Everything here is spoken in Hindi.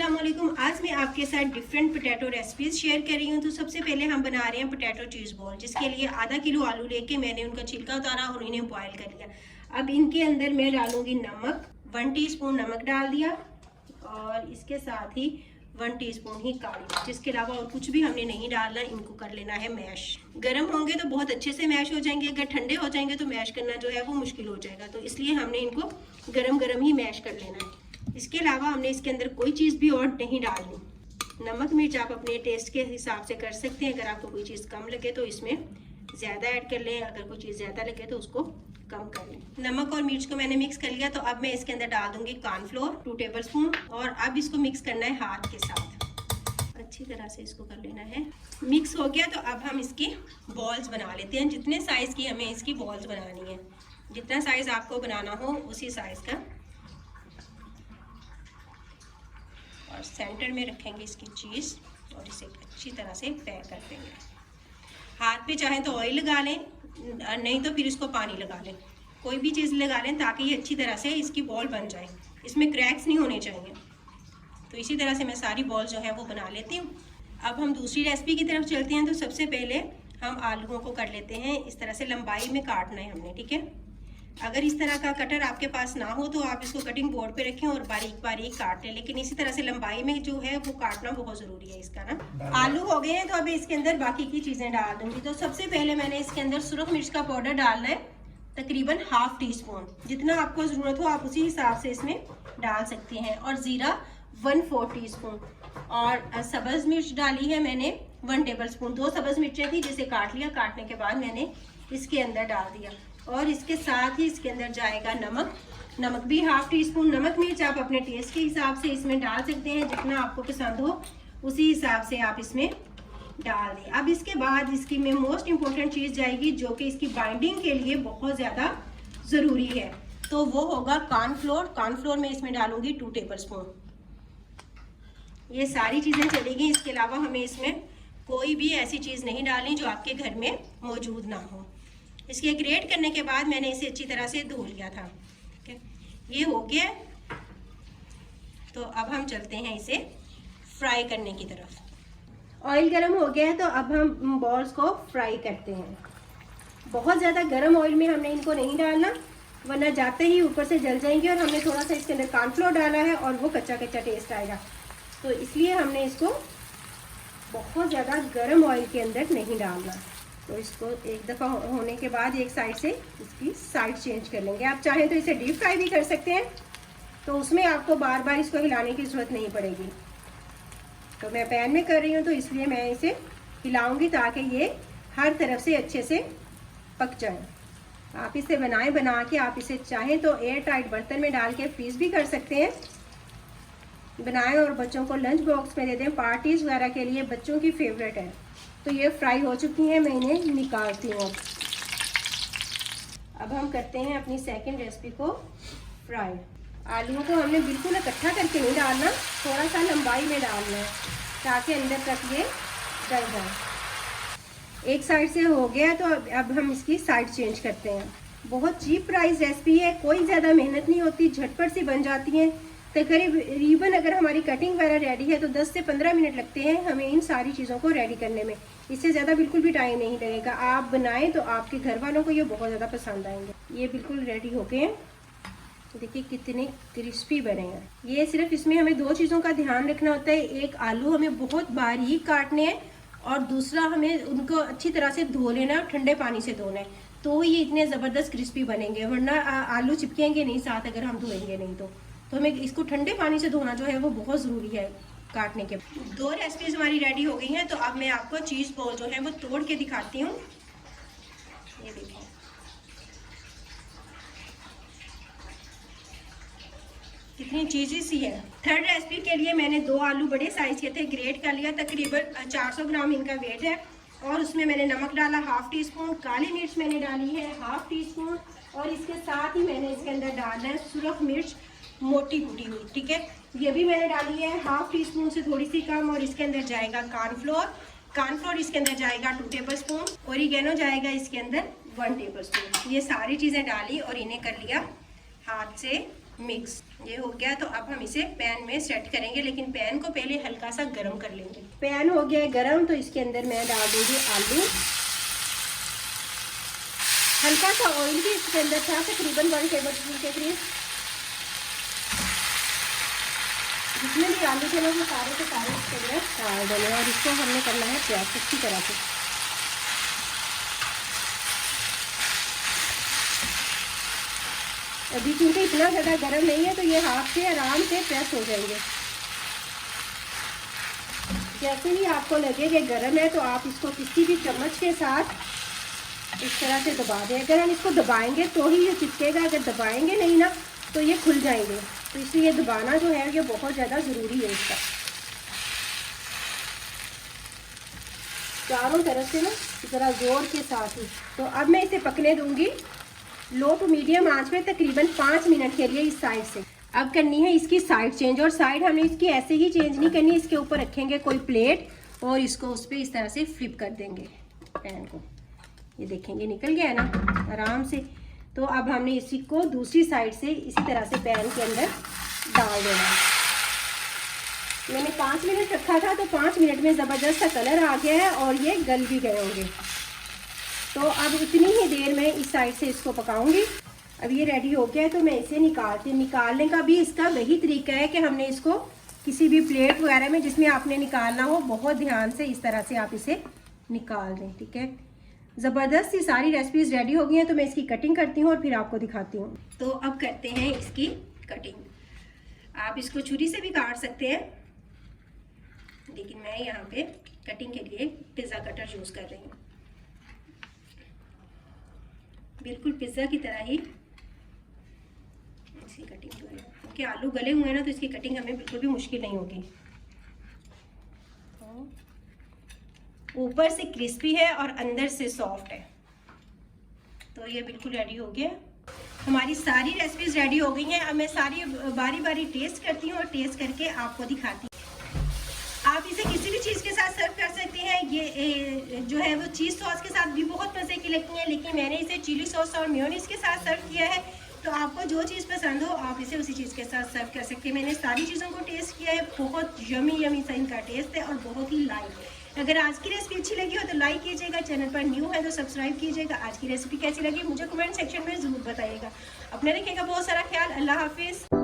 अस्सलाम वालेकुम। आज मैं आपके साथ डिफरेंट पोटैटो रेसिपीज शेयर कर रही हूँ। तो सबसे पहले हम बना रहे हैं पोटैटो चीज़ बॉल, जिसके लिए आधा किलो आलू लेके मैंने उनका छिलका उतारा और इन्हें बॉयल कर लिया। अब इनके अंदर मैं डालूंगी नमक, 1 टीस्पून नमक डाल दिया और इसके साथ ही 1 टीस्पून ही काली मिर्च। इसके अलावा और कुछ भी हमने नहीं डालना। इनको कर लेना है मैश। गर्म होंगे तो बहुत अच्छे से मैश हो जाएंगे, अगर ठंडे हो जाएंगे तो मैश करना जो है वो मुश्किल हो जाएगा। तो इसलिए हमने इनको गरम गरम ही मैश कर लेना है। इसके अलावा हमने इसके अंदर कोई चीज़ भी और नहीं डालनी। नमक मिर्च आप अपने टेस्ट के हिसाब से कर सकते हैं। अगर आपको कोई चीज़ कम लगे तो इसमें ज़्यादा ऐड कर लें, अगर कोई चीज़ ज़्यादा लगे तो उसको कम कर लें। नमक और मिर्च को मैंने मिक्स कर लिया। तो अब मैं इसके अंदर डाल दूंगी कॉर्नफ्लोर 2 टेबलस्पून और अब इसको मिक्स करना है हाथ के साथ। अच्छी तरह से इसको कर लेना है। मिक्स हो गया तो अब हम इसकी बॉल्स बना लेते हैं। जितने साइज़ की हमें इसकी बॉल्स बनानी है, जितना साइज़ आपको बनाना हो उसी साइज़ का। और सेंटर में रखेंगे इसकी चीज़ और इसे अच्छी तरह से पैक कर देंगे। हाथ पे चाहें तो ऑयल लगा लें, नहीं तो फिर इसको पानी लगा लें। कोई भी चीज़ लगा लें ताकि ये अच्छी तरह से इसकी बॉल बन जाए। इसमें क्रैक्स नहीं होने चाहिए। तो इसी तरह से मैं सारी बॉल जो है वो बना लेती हूँ। अब हम दूसरी रेसिपी की तरफ चलते हैं। तो सबसे पहले हम आलूओं को कर लेते हैं। इस तरह से लंबाई में काटना है हमने, ठीक है। अगर इस तरह का कटर आपके पास ना हो तो आप इसको कटिंग बोर्ड पे रखें और बारीक बारीक काट लें, लेकिन इसी तरह से लंबाई में जो है वो काटना बहुत ज़रूरी है इसका ना। आलू हो गए हैं तो अभी इसके अंदर बाकी की चीज़ें डाल दूंगी। तो सबसे पहले मैंने इसके अंदर सुरख मिर्च का पाउडर डालना है, तकरीबन 1/2 टीस्पून। जितना आपको ज़रूरत हो आप उसी हिसाब से इसमें डाल सकते हैं। और ज़ीरा 1/4 टीस्पून और सब्ज़ मिर्च डाली है मैंने 1 टेबलस्पून। 2 सब्ज़ मिर्चें थी जिसे काट लिया। काटने के बाद मैंने इसके अंदर डाल दिया और इसके साथ ही इसके अंदर जाएगा नमक भी 1/2 टीस्पून। नमक मिर्च आप अपने टेस्ट के हिसाब से इसमें डाल सकते हैं, जितना आपको पसंद हो उसी हिसाब से आप इसमें डाल दें। अब इसके बाद इसकी में मोस्ट इम्पॉर्टेंट चीज़ जाएगी जो कि इसकी बाइंडिंग के लिए बहुत ज़्यादा ज़रूरी है, तो वो होगा कॉर्नफ्लोर। कॉर्नफ्लोर में इसमें डालूंगी 2 टेबलस्पून। ये सारी चीज़ें चलेगी। इसके अलावा हमें इसमें कोई भी ऐसी चीज़ नहीं डालनी जो आपके घर में मौजूद ना हो। इसके ग्रेट करने के बाद मैंने इसे अच्छी तरह से धो लिया था, ठीक है। ये हो गया। तो अब हम चलते हैं इसे फ्राई करने की तरफ। ऑयल गरम हो गया है तो अब हम बॉल्स को फ्राई करते हैं। बहुत ज़्यादा गरम ऑयल में हमने इनको नहीं डालना, वरना जाते ही ऊपर से जल जाएंगे। और हमने थोड़ा सा इसके अंदर कॉर्नफ्लोर डाला है और वो कच्चा कच्चा टेस्ट आएगा, तो इसलिए हमने इसको बहुत ज़्यादा गरम ऑयल के अंदर नहीं डालना। तो इसको एक दफ़ा होने के बाद एक साइड से इसकी साइड चेंज कर लेंगे। आप चाहें तो इसे डीप फ्राई भी कर सकते हैं, तो उसमें आपको बार बार इसको हिलाने की ज़रूरत नहीं पड़ेगी। तो मैं पैन में कर रही हूँ तो इसलिए मैं इसे हिलाऊंगी ताकि ये हर तरफ से अच्छे से पक जाए। आप इसे बना के आप इसे चाहें तो एयर टाइट बर्तन में डाल के फ्रीज़ भी कर सकते हैं। बनाएं और बच्चों को लंच बॉक्स में दे दें। पार्टीज़ वगैरह के लिए बच्चों की फेवरेट है। तो ये फ्राई हो चुकी हैं, मैं इन्हें निकालती हूँ। अब हम करते हैं अपनी सेकंड रेसिपी को फ्राई। आलूओं को हमने बिल्कुल इकट्ठा करके नहीं डालना, थोड़ा सा लंबाई में डालना है ताकि अंदर तक ये गल जाए। एक साइड से हो गया तो अब हम इसकी साइड चेंज करते हैं। बहुत चीप प्राइस रेसिपी है, कोई ज़्यादा मेहनत नहीं होती, झटपट सी बन जाती हैं। तकरीबन अगर हमारी कटिंग वगैरह रेडी है तो 10 से 15 मिनट लगते हैं हमें इन सारी चीज़ों को रेडी करने में। इससे ज़्यादा बिल्कुल भी टाइम नहीं लगेगा। आप बनाएं तो आपके घर वालों को ये बहुत ज़्यादा पसंद आएंगे। ये बिल्कुल रेडी हो गए हैं। देखिए कितने क्रिस्पी बने हैं। ये सिर्फ इसमें हमें 2 चीज़ों का ध्यान रखना होता है। एक, आलू हमें बहुत बारीक काटने हैं और दूसरा हमें उनको अच्छी तरह से धो लेना है और ठंडे पानी से धोना है, तो ये इतने ज़बरदस्त क्रिस्पी बनेंगे। वरना आलू चिपकेंगे नहीं साथ अगर हम धोएंगे नहीं तो हमें इसको ठंडे पानी से धोना जो है वो बहुत ज़रूरी है काटने के। 2 रेसिपीज हमारी रेडी हो गई हैं। तो अब मैं आपको चीज़ बॉल जो है वो तोड़ के दिखाती हूँ। ये देखिए कितनी चीज़ी सी है। थर्ड रेसिपी के लिए मैंने 2 आलू बड़े साइज़ के थे, ग्रेट कर लिया। तकरीबन 400 ग्राम इनका वेट है। और उसमें मैंने नमक डाला 1/2 टीस्पून, काली मिर्च मैंने डाली है 1/2 टीस्पून और इसके साथ ही मैंने इसके अंदर डालना है सुरख मिर्च मोटी कुटी हुई, ठीक है। ये भी मैंने डाली है 1/2 टीस्पून से थोड़ी सी कम। और इसके अंदर जाएगा कॉर्नफ्लोर इसके अंदर जाएगा 2 टेबलस्पून। ओरिगेनो जाएगा इसके अंदर 1 टेबलस्पून। ये सारी चीज़ें डाली और इन्हें कर लिया हाथ से मिक्स। ये हो गया तो अब हम इसे पैन में सेट करेंगे, लेकिन पैन को पहले हल्का सा गरम कर लेंगे। पैन हो गया है गरम, तो इसके अंदर मैं डाल दूंगी आलू। हल्का सा ऑयल भी इसके अंदर था, तकरीबन 1 टेबलस्पून के करीब। जितने भी आलू थे ना वो सारे के सारे इसके अंदर डाल देने, और इसको हमने करना है प्याज अच्छी तरह से। अभी क्योंकि इतना ज़्यादा गर्म नहीं है तो ये हाथ से आराम से प्रेस हो जाएंगे। जैसे ही आपको लगे कि गर्म है तो आप इसको किसी भी चम्मच के साथ इस तरह से दबा दें। अगर हम इसको दबाएंगे तो ही ये चिपकेगा, अगर दबाएंगे नहीं ना तो ये खुल जाएंगे। तो इसलिए दबाना जो है ये बहुत ज़्यादा ज़रूरी है इसका, चारों तरफ से ना ज़रा ज़ोर के साथ ही। तो अब मैं इसे पकने दूंगी लो टू मीडियम आंच पे तकरीबन 5 मिनट के लिए इस साइड से। अब करनी है इसकी साइड चेंज, और साइड हमने इसकी ऐसे ही चेंज नहीं करनी, इसके ऊपर रखेंगे कोई प्लेट और इसको उस पर इस तरह से फ्लिप कर देंगे पैन को। ये देखेंगे निकल गया है ना आराम से। तो अब हमने इसी को दूसरी साइड से इसी तरह से पैन के अंदर डाल देना है। मैंने 5 मिनट रखा था तो 5 मिनट में ज़बरदस्त सा कलर आ गया है और ये गल भी गए होंगे। तो अब इतनी ही देर में इस साइड से इसको पकाऊंगी। अब ये रेडी हो गया है तो मैं इसे निकालने का भी इसका वही तरीका है कि हमने इसको किसी भी प्लेट वगैरह में जिसमें आपने निकालना हो बहुत ध्यान से इस तरह से आप इसे निकाल दें। ठीक है, ज़बरदस्त सी सारी रेसिपीज़ रेडी हो गई हैं। तो मैं इसकी कटिंग करती हूँ और फिर आपको दिखाती हूँ। तो अब करते हैं इसकी कटिंग। आप इसको छुरी से भी काट सकते हैं, लेकिन मैं यहाँ पे कटिंग के लिए पिज़्ज़ा कटर यूज़ कर रही हूँ। बिल्कुल पिज़्ज़ा की तरह ही इसकी कटिंग हो रही है, क्योंकि आलू गले हुए हैं ना तो इसकी कटिंग हमें बिल्कुल भी मुश्किल नहीं होगी। ऊपर से क्रिस्पी है और अंदर से सॉफ्ट है। तो ये बिल्कुल रेडी हो गया। हमारी सारी रेसिपीज रेडी हो गई हैं। अब मैं सारी बारी बारी टेस्ट करती हूँ और टेस्ट करके आपको दिखाती हूँ। आप इसे किसी भी चीज़ के साथ सर्व कर सकते हैं। ये जो है वो चीज़ सॉस के साथ भी बहुत मज़े की लगती है, लेकिन मैंने इसे चिली सॉस और मेयोनीज के साथ सर्व किया है। तो आपको जो चीज़ पसंद हो आप इसे उसी चीज़ के साथ सर्व कर सकते हैं। मैंने सारी चीज़ों को टेस्ट किया है, बहुत यमी सा इनका टेस्ट है और बहुत ही लाइट। अगर आज की रेसिपी अच्छी लगी हो तो लाइक कीजिएगा, चैनल पर न्यू है तो सब्सक्राइब कीजिएगा। आज की रेसिपी कैसी लगी मुझे कमेंट सेक्शन में ज़रूर बताइएगा। अपने रखिएगा बहुत सारा ख्याल। अल्लाह हाफिज़।